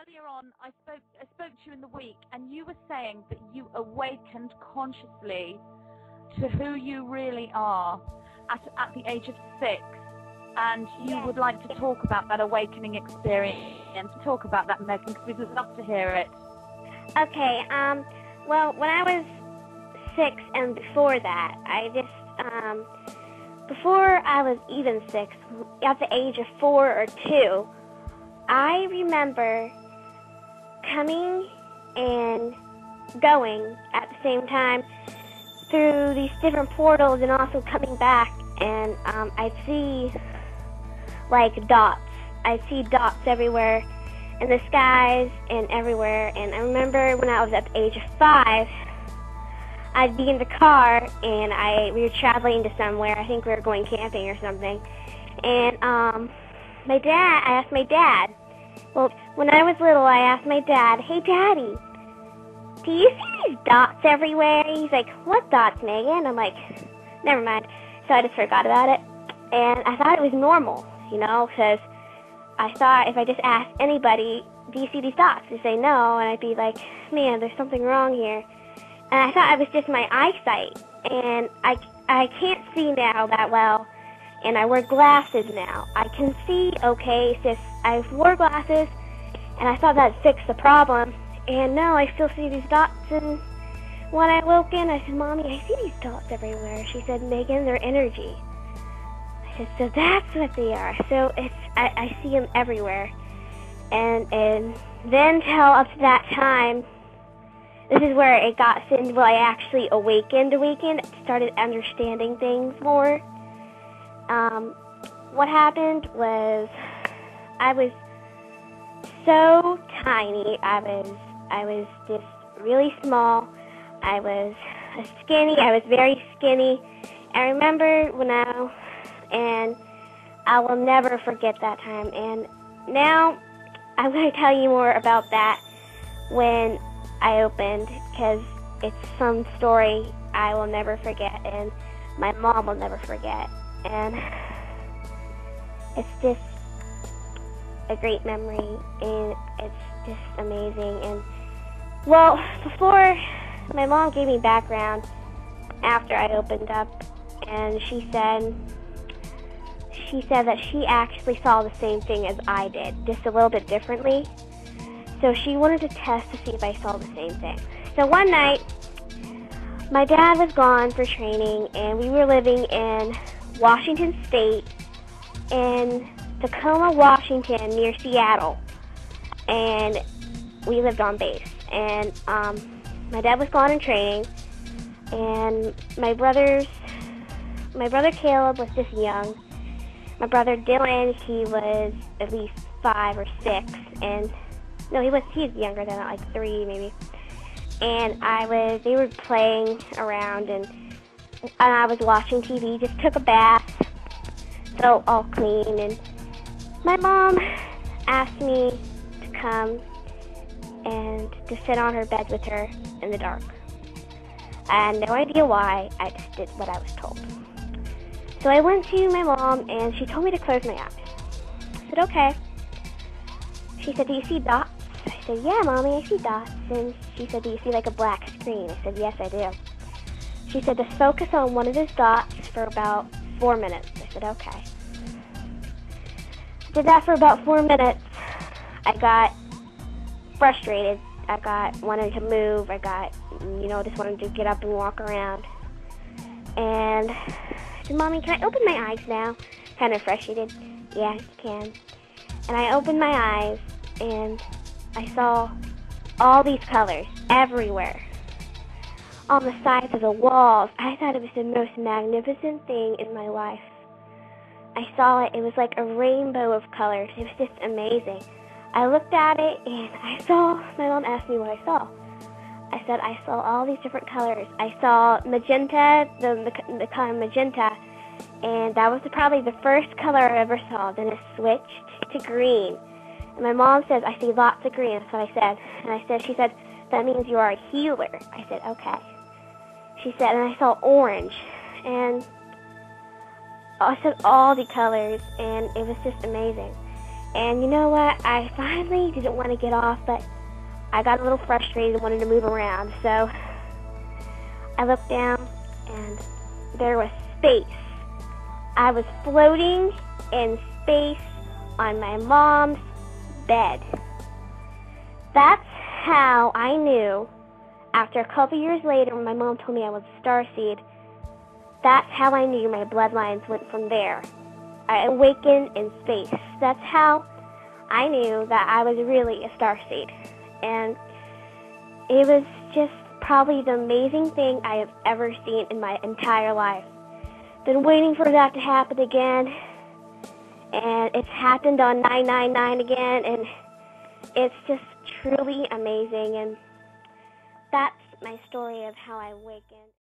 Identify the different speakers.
Speaker 1: earlier on, I spoke to you in the week, and you were saying that you awakened consciously to who you really are at the age of 6, and you would like to talk about that awakening experience and talk about that, Megan, because we'd love to hear it.
Speaker 2: Okay. Well, when I was 6 and before that, before I was even 6, at the age of 4 or 2, I remember coming and going at the same time through these different portals and also coming back, and I'd see like dots. I'd see dots everywhere in the skies and everywhere, and I remember when I was at the age of 5, I'd be in the car and we were traveling to somewhere. I think we were going camping or something, and I asked my dad, well, when I was little, I asked my dad, hey, Daddy, do you see these dots everywhere? He's like, what dots, Megan? I'm like, never mind. So I just forgot about it. And I thought it was normal, because I thought if I just asked anybody, do you see these dots? They'd say no, and I'd be like, man, there's something wrong here. And I thought it was just my eyesight. And I can't see now that well, and I wear glasses now. I can see okay, it's just I wore glasses, and I thought that'd fix the problem. And no, I still see these dots, and when I woke in, I said, Mommy, I see these dots everywhere. She said, Megan, they're energy. I said, so that's what they are. So I see them everywhere. And then till up to that time, this is where it got into where I actually awakened, started understanding things more. What happened was I was so tiny. I was just really small. I was very skinny. I remember and I will never forget that time. And now I'm going to tell you more about that when I opened, because it's some story I will never forget, and my mom will never forget. And it's just a great memory, and it's just amazing. And well, before, my mom gave me background after I opened up, and she said that she actually saw the same thing as I did, just a little bit differently. So she wanted to test to see if I saw the same thing. So one night, my dad was gone for training, and we were living in Washington State, in Tacoma, Washington, near Seattle, and we lived on base. And my dad was gone in training, and my brother Caleb was just young. My brother Dylan, he was at least 5 or 6, and no, he's younger than that, like 3 maybe. And they were playing around, and I was watching TV, just took a bath, felt all clean, and my mom asked me to come and to sit on her bed with her in the dark. I had no idea why, I just did what I was told. So I went to my mom, and she told me to close my eyes. I said, okay. She said, do you see dots? I said, yeah, Mommy, I see dots. And she said, do you see like a black screen? I said, yes, I do. She said, just focus on one of those dots for about 4 minutes. I said, okay. Did that for about 4 minutes. I got frustrated. Wanted to move. Just wanted to get up and walk around. And I said, Mommy, can I open my eyes now? Kind of frustrated. Yeah, you can. And I opened my eyes, and I saw all these colors everywhere. On the sides of the walls. I thought it was the most magnificent thing in my life. I saw it. It was like a rainbow of colors. It was just amazing. I looked at it, and my mom asked me what I saw. I said, I saw all these different colors. I saw magenta, the color magenta, and that was probably the first color I ever saw. Then it switched to green. And my mom says, I see lots of green. That's what I said. And she said, that means you are a healer. I said, okay. She said, and I saw orange. And I said all the colors, and it was just amazing. And you know what? I finally didn't want to get off, but I got a little frustrated and wanted to move around. So I looked down, and there was space. I was floating in space on my mom's bed. That's how I knew, after a couple years later when my mom told me I was a starseed, that's how I knew my bloodlines went from there. I awakened in space. That's how I knew that I was really a starseed. And it was just probably the amazing thing I have ever seen in my entire life. Been waiting for that to happen again, and it's happened on 999 again, and it's just truly amazing. And that's my story of how I awakened.